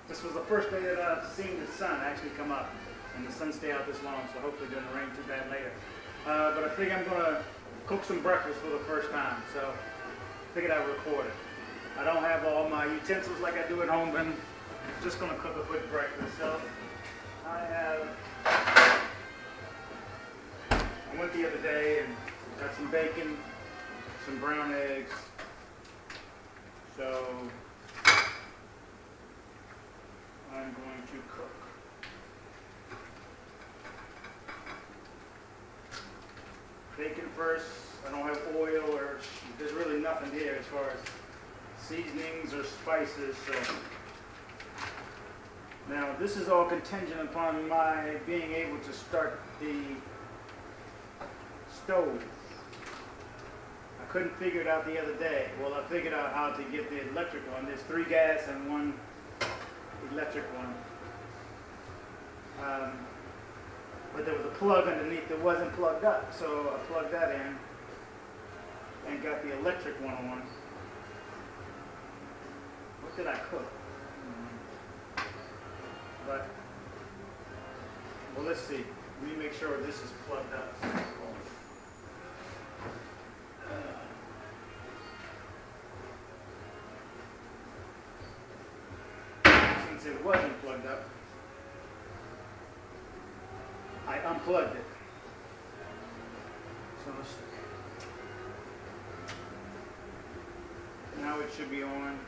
This was the first day that I've seen the sun actually come up, and the sun stay out this long, so hopefully it doesn't rain too bad later. But I think I'm gonna cook some breakfast for the first time, so I figured I'd record it. I don't have all my utensils like I do at home, but I'm just gonna cook a quick breakfast. So I went the other day and got some bacon, some brown eggs. So I'm going to cook. Bacon first. I don't have oil, or there's really nothing here as far as seasonings or spices. So now this is all contingent upon my being able to start the stove. I couldn't figure it out the other day. Well, I figured out how to get the electric one. There's 3 gas and 1 electric one. But there was a plug underneath that wasn't plugged up, so I plugged that in and got the electric one on. What did I cook? But, well, let's see. Let me make sure this is plugged up. Since it wasn't plugged up, I unplugged it. So now it should be on.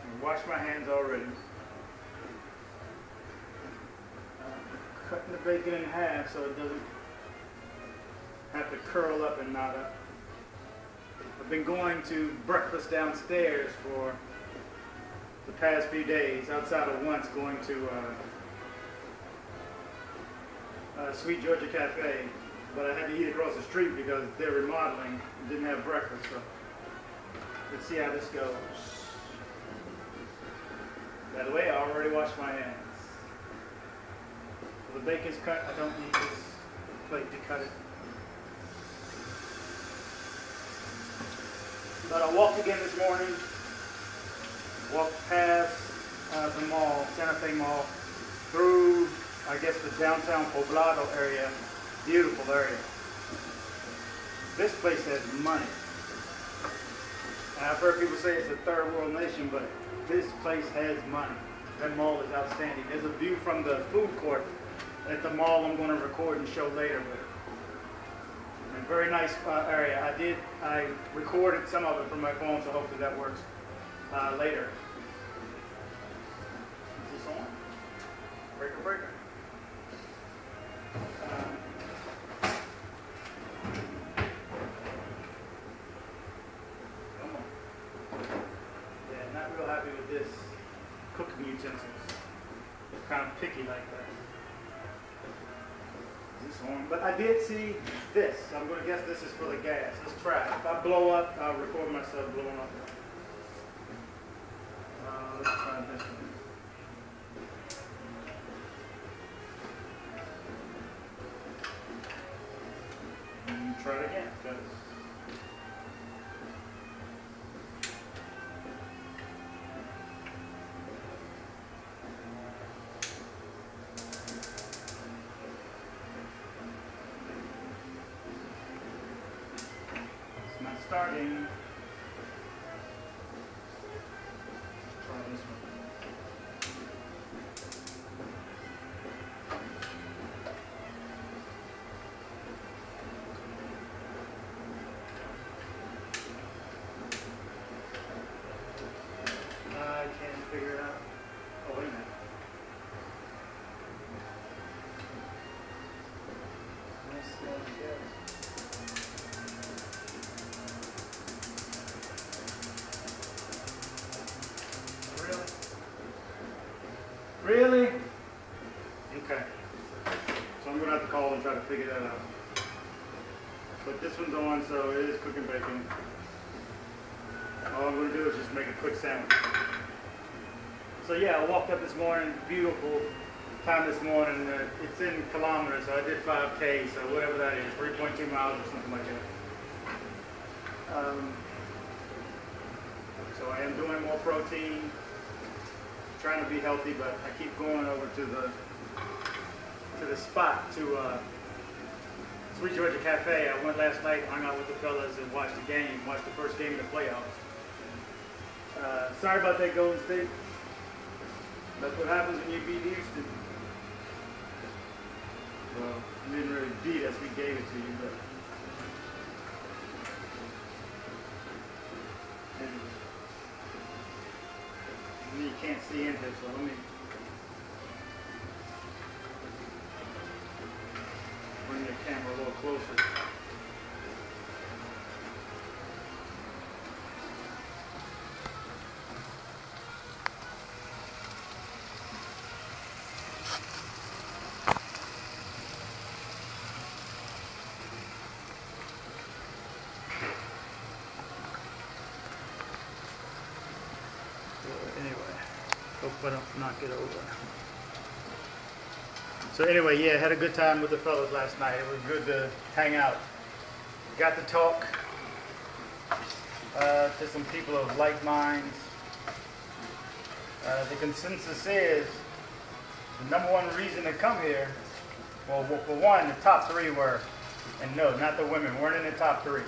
I washed my hands already. Cutting the bacon in half so it doesn't have to curl up and knot up. I've been going to breakfast downstairs for the past few days, outside of once going to Sweet Georgia Cafe, but I had to eat across the street because they're remodeling and didn't have breakfast. So let's see how this goes. By the way, I already washed my hands. The bacon's cut. I don't need this plate to cut it. But I walked again this morning. Walked past the mall, Santa Fe Mall, through, I guess, the downtown Poblado area. Beautiful area. This place has money. And I've heard people say it's a third world nation, but this place has money. That mall is outstanding. There's a view from the food court at the mall I'm going to record and show later. But a very nice area. I recorded some of it from my phone, so hopefully that works later. Is this on? Breaker, breaker. Come on. Yeah, not real happy with this cooking utensils. Kind of picky like that. Is this on? But I did see this. I'm going to guess this is for the gas. Let's try it. If I blow up, I'll record myself blowing up. Let's try this one. And try it again. It's not starting. Try this one. I can't figure it out. Oh, wait a minute. Let's see how it goes. Really? Okay. So I'm going to have to call and try to figure that out. But this one's on, so it is cooking bacon. All I'm going to do is just make a quick sandwich. So yeah, I walked up this morning, beautiful time this morning. It's in kilometers, so I did 5K, so whatever that is, 3.2 miles or something like that. So am doing more protein, trying to be healthy, but I keep going over to the spot, to Sweet Georgia Cafe. I went last night, hung out with the fellas and watched the game, watched the first game of the playoffs. Sorry about that, Golden State. That's what happens when you beat Houston. Well, you didn't really beat us, we gave it to you, but you can't see into it, so let me bring the camera a little closer. Hope I don't knock it over. So anyway, yeah, had a good time with the fellas last night. It was good to hang out. Got to talk to some people of like minds. The consensus is the number one reason to come here, well, for one, the top three were, and no, not the women, weren't in the top three.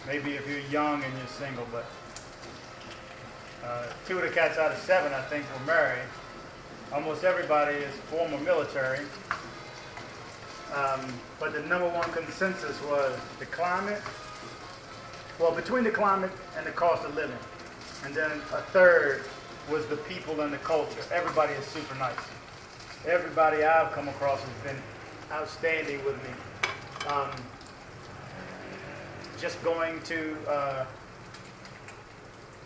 Maybe if you're young and you're single, but 2 of the cats out of 7, I think, were married. Almost everybody is former military. But the number one consensus was the climate. Well, between the climate and the cost of living. And then a third was the people and the culture. Everybody is super nice. Everybody I've come across has been outstanding with me. Just going to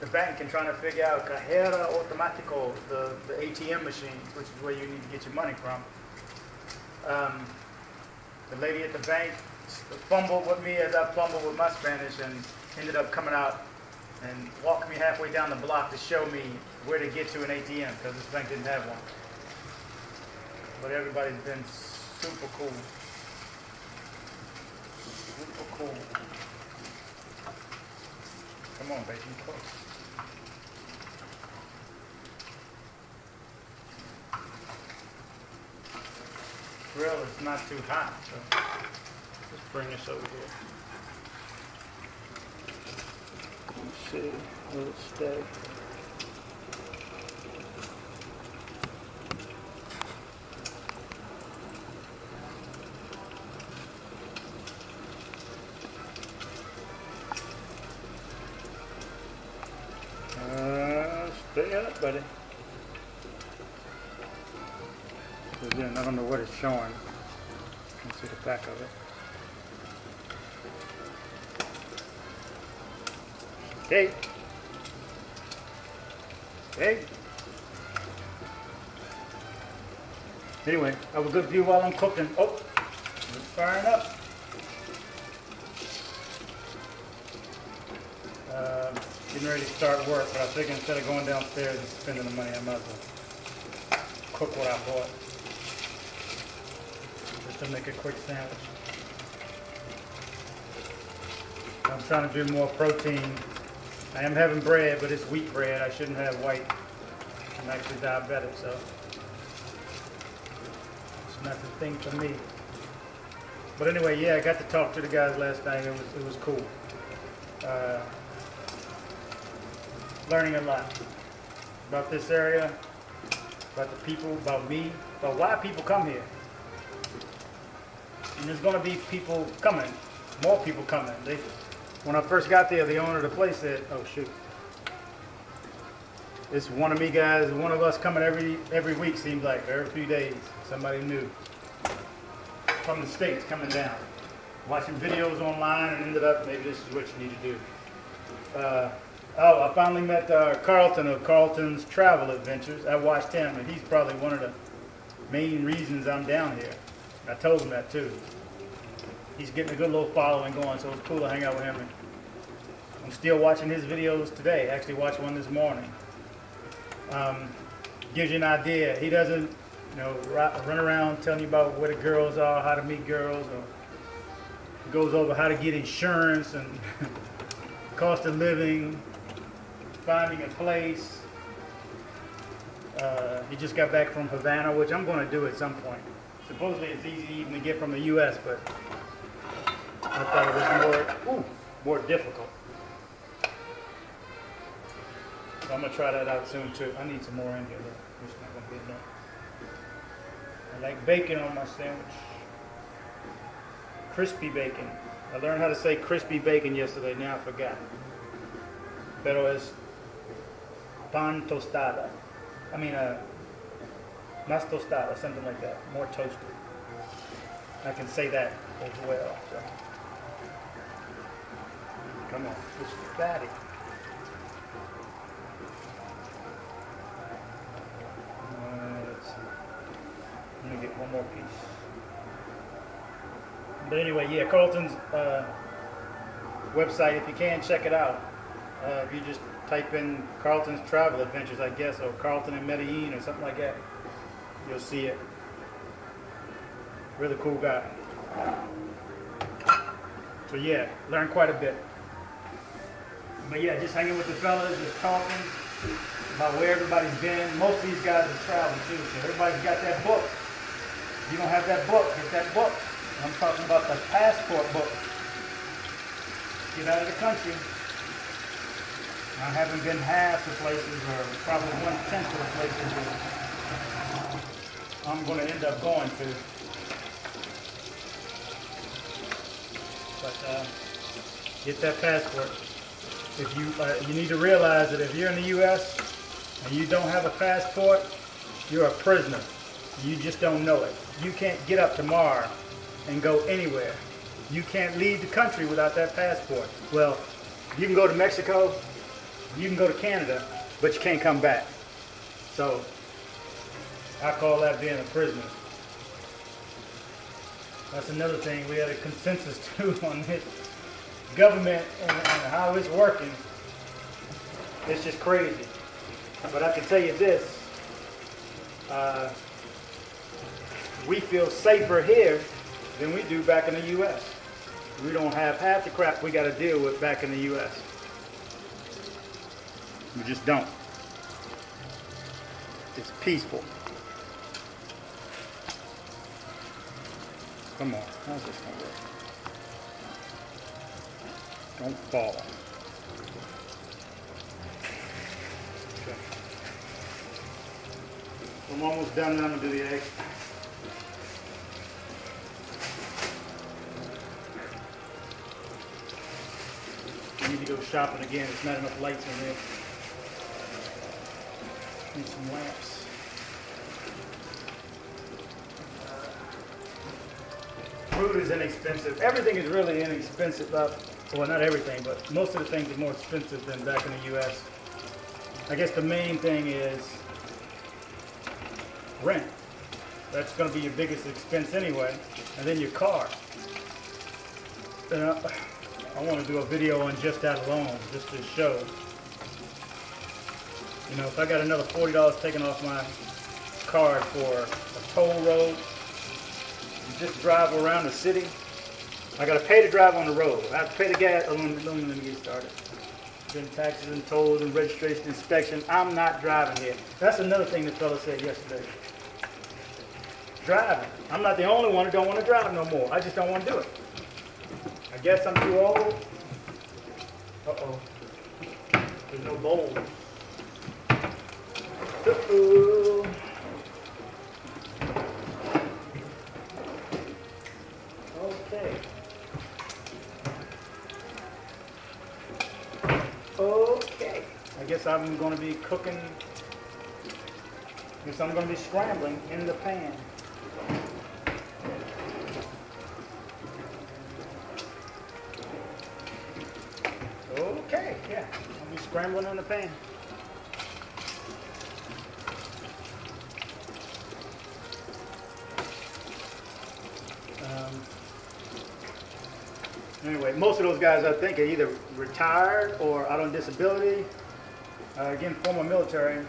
the bank and trying to figure out cajera automático, the ATM machines, which is where you need to get your money from. The lady at the bank fumbled with me as I fumbled with my Spanish and ended up coming out and walking me halfway down the block to show me where to get to an ATM because this bank didn't have one. But everybody's been super cool. Super cool. Come on, baby, close. Grill is not too hot, so let's bring this over here. Let's see, a little steak. Stay up, buddy. Again, I don't know what it's showing. You can see the back of it. Hey. Hey. Anyway, have a good view while I'm cooking. Oh, it's firing up. Getting ready to start work, but I figured instead of going downstairs and spending the money, I might as well cook what I bought. Just to make a quick sandwich. I'm trying to do more protein. I am having bread, but it's wheat bread. I shouldn't have white. I'm actually diabetic, so it's not the thing for me. But anyway, yeah, I got to talk to the guys last night. It was cool. Learning a lot about this area, about the people, about me, about why people come here. And there's going to be people coming, more people coming. When I first got there, the owner of the place said, "Oh shoot, it's one of me guys, one of us coming every week. Seems like every few days, somebody new from the States coming down, watching videos online, and ended up maybe this is what you need to do." I finally met Carlton of Carlton's Travel Adventures. I watched him, and he's probably one of the main reasons I'm down here. I told him that too. He's getting a good little following going, so it's cool to hang out with him. And I'm still watching his videos today. Actually watched one this morning. Gives you an idea. He doesn't, run around telling you about where the girls are, how to meet girls, or he goes over how to get insurance and cost of living. finding a place. He just got back from Havana, which I'm going to do at some point. Supposedly it's easy even to get from the U.S., but I thought it was more difficult. So I'm going to try that out soon too. I need some more in here though. It's not going to be enough. I like bacon on my sandwich. Crispy bacon. I learned how to say crispy bacon yesterday, now I forgot. Pero es pan tostada. I mean, más tostada, something like that. More toasted. I can say that as well. So. Come on, it's fatty. Let's see. Let me get one more piece. But anyway, yeah, Carlton's website, if you can, check it out. If you just type in Carlton's Travel Adventures, I guess, or Carlton in Medellin or something like that, you'll see it. Really cool guy. So yeah, learned quite a bit. But yeah, just hanging with the fellas, just talking about where everybody's been. Most of these guys are traveling too, so everybody's got that book. If you don't have that book, get that book. I'm talking about the passport book. Get out of the country. I haven't been half the places, or probably 1/10 of the places that I'm going to end up going to. But get that passport. If you need to realize that if you're in the U.S. and you don't have a passport, you're a prisoner. You just don't know it. You can't get up tomorrow and go anywhere. You can't leave the country without that passport. Well, you can go to Mexico, you can go to Canada, but you can't come back. So I call that being a prisoner. That's another thing we had a consensus too on this government and how it's working. It's just crazy. But I can tell you this, we feel safer here than we do back in the U.S. We don't have half the crap we got to deal with back in the U.S. We just don't. It's peaceful. Come on, how's this going to work? Don't fall. Okay. I'm almost done, now I'm going to do the egg. I need to go shopping again. There's not enough lights in there. Need some lamps. Food is inexpensive. Everything is really inexpensive. Well, not everything, but most of the things are more expensive than back in the U.S. I guess the main thing is rent. That's going to be your biggest expense anyway. And then your car. And I want to do a video on just that alone, just to show. You know, if I got another $40 taken off my card for a toll road, and just drive around the city, I got to pay to drive on the road. I have to pay the gas. Let me get started. Then taxes and tolls and registration inspection. I'm not driving here. That's another thing the fella said yesterday. Driving. I'm not the only one who don't want to drive no more. I just don't want to do it. I guess I'm too old. Uh-oh. There's no bowls. Uh-oh. Okay. Okay. I guess I'm going to be cooking. I guess I'm going to be scrambling in the pan. Okay, yeah. I'll be scrambling in the pan. Anyway, most of those guys, I think, are either retired or out on disability. Again, former military.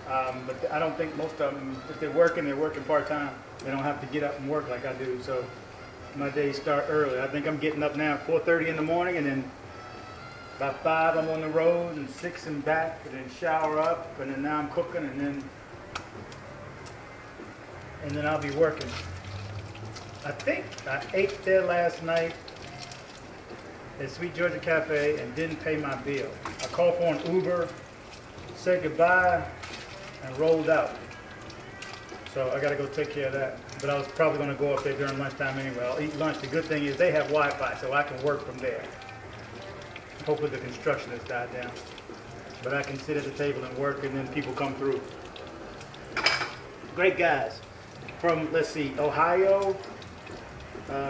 But I don't think most of them, if they're working part-time. They don't have to get up and work like I do. So my days start early. I think I'm getting up now at 4:30 in the morning and then About 5 I'm on the road and 6 I'm back, and then shower up, and then now I'm cooking, and then I'll be working. I think I ate there last night at Sweet Georgia Cafe and didn't pay my bill. I called for an Uber, said goodbye, and rolled out. So I gotta go take care of that. But I was probably gonna go up there during lunchtime anyway. I'll eat lunch. The good thing is they have Wi-Fi, so I can work from there. Hopefully the construction has died down. But I can sit at the table and work, and then people come through. Great guys. From, let's see, Ohio.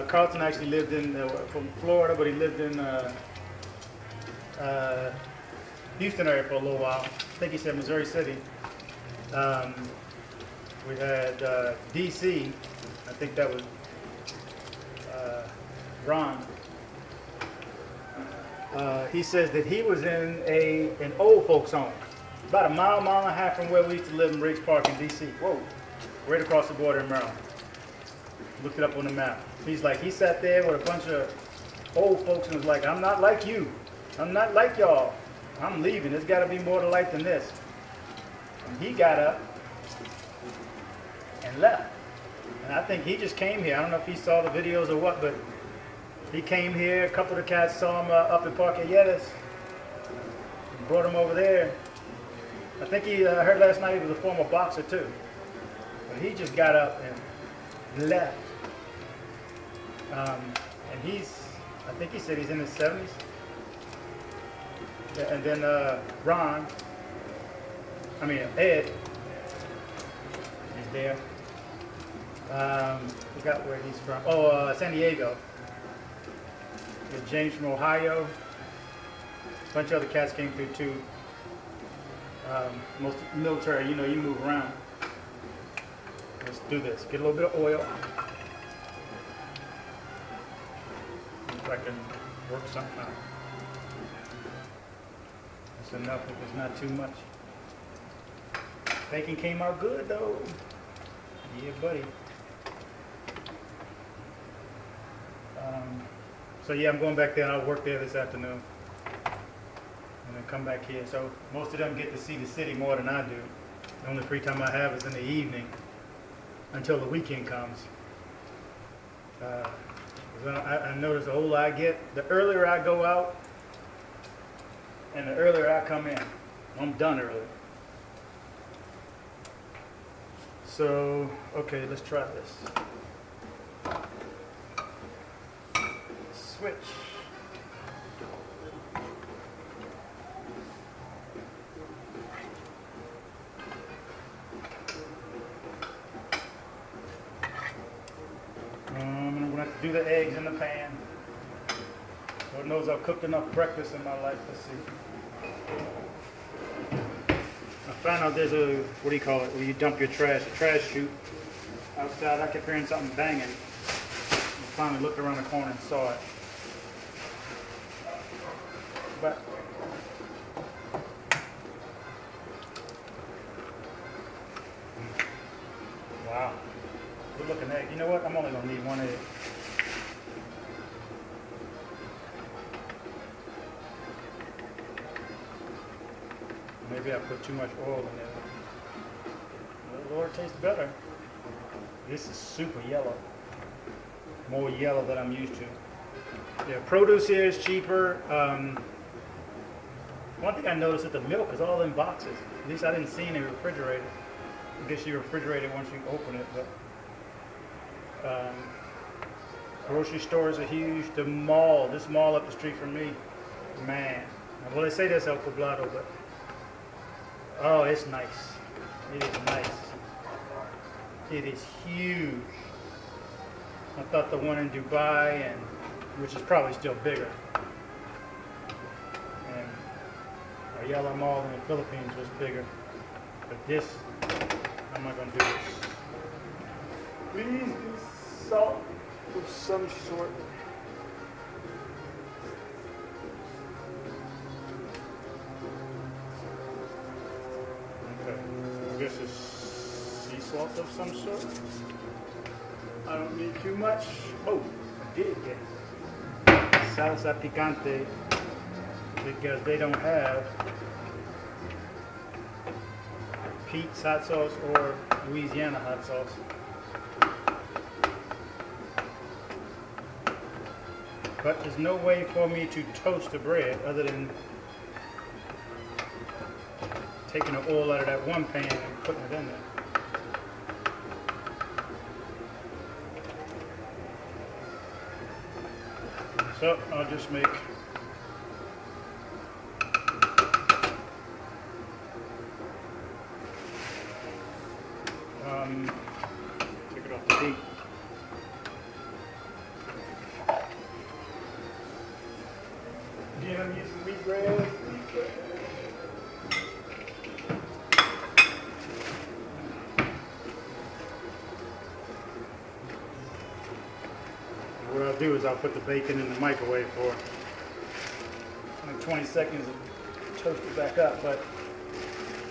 Carlton actually lived from Florida, but he lived in Houston area for a little while. I think he said Missouri City. We had D.C. I think that was Ron. He says that he was in an old folks home, about a mile and a half from where we used to live in Riggs Park in D.C. Whoa, right across the border in Maryland. Looked it up on the map. He's like, he sat there with a bunch of old folks and was like, I'm not like you. I'm not like y'all. I'm leaving. There's got to be more to life than this. And he got up and left. And I think he just came here. I don't know if he saw the videos or what, but he came here. A couple of the cats saw him up in Parque Yetas. Brought him over there. I think he heard last night he was a former boxer too. But he just got up and left. And I think he said he's in his 70s. And then Ed, he's there. Forgot where he's from. San Diego. There's James from Ohio. A bunch of other cats came through too. Most military, you move around. Let's do this. Get a little bit of oil. If I can work something out. That's enough if it's not too much. Bacon came out good though. Yeah, buddy. So yeah, I'm going back there and I'll work there this afternoon. And then come back here. So most of them get to see the city more than I do. The only free time I have is in the evening until the weekend comes. I notice the older I get, the earlier I go out and the earlier I come in. I'm done early. So, okay, let's try this. Switch. I'm going to have to do the eggs in the pan. Lord knows I've cooked enough breakfast in my life. Let's see. I found out there's a, what do you call it, where you dump your trash, a trash chute outside. I kept hearing something banging. I finally looked around the corner and saw it. But wow, good looking egg. You know what? I'm only gonna need one egg. Maybe I put too much oil in there. The Lord tastes better. This is super yellow. More yellow than I'm used to. Yeah, produce here is cheaper. One thing I noticed is the milk is all in boxes. At least I didn't see any refrigerated. I guess you refrigerate it once you open it, but grocery stores are huge. The mall, this mall up the street from me, man. Well, they say that's El Poblado, but oh, it's nice. It is nice. It is huge. I thought the one in Dubai, which is probably still bigger, and our yellow mall in the Philippines was bigger. But this, how am I going to do this? Please be salt of some sort. Okay, I guess it's sea salt of some sort. I don't need too much. Oh, I did get salsa picante. because they don't have Pete's hot sauce or Louisiana hot sauce. But there's no way for me to toast the bread other than taking the oil out of that one pan and putting it in there. So I'll just make take it off the heat. Again, I'm using wheat bread. What I'll do is I'll put the bacon in the microwave for like 20 seconds and toast it back up. But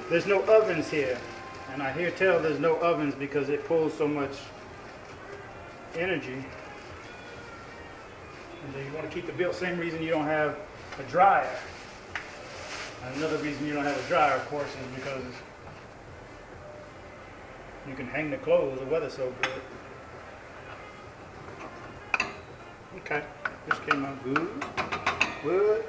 there's no ovens here. And I hear tell there's no ovens because it pulls so much energy. And then you want to keep the bill. Same reason you don't have a dryer. And another reason you don't have a dryer, of course, is because you can hang the clothes. The weather's so good. Okay, this came out good. Good.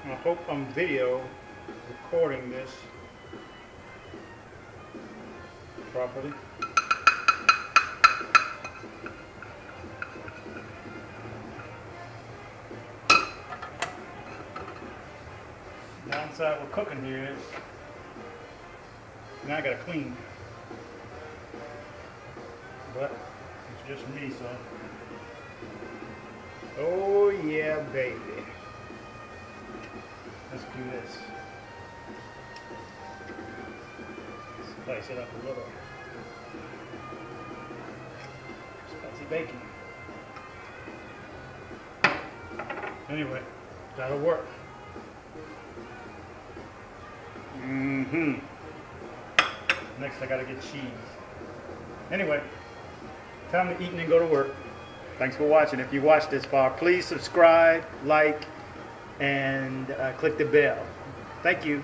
I hope I'm video recording this properly. Downside we're cooking here is now I gotta clean, but it's just me, so oh yeah, baby. Let's do this. Spice it up a little. Spicy bacon. Anyway, that'll work. Next I gotta get cheese. Anyway, time to eat and then go to work. Thanks for watching. If you watched this far, please subscribe, like, and click the bell. Thank you.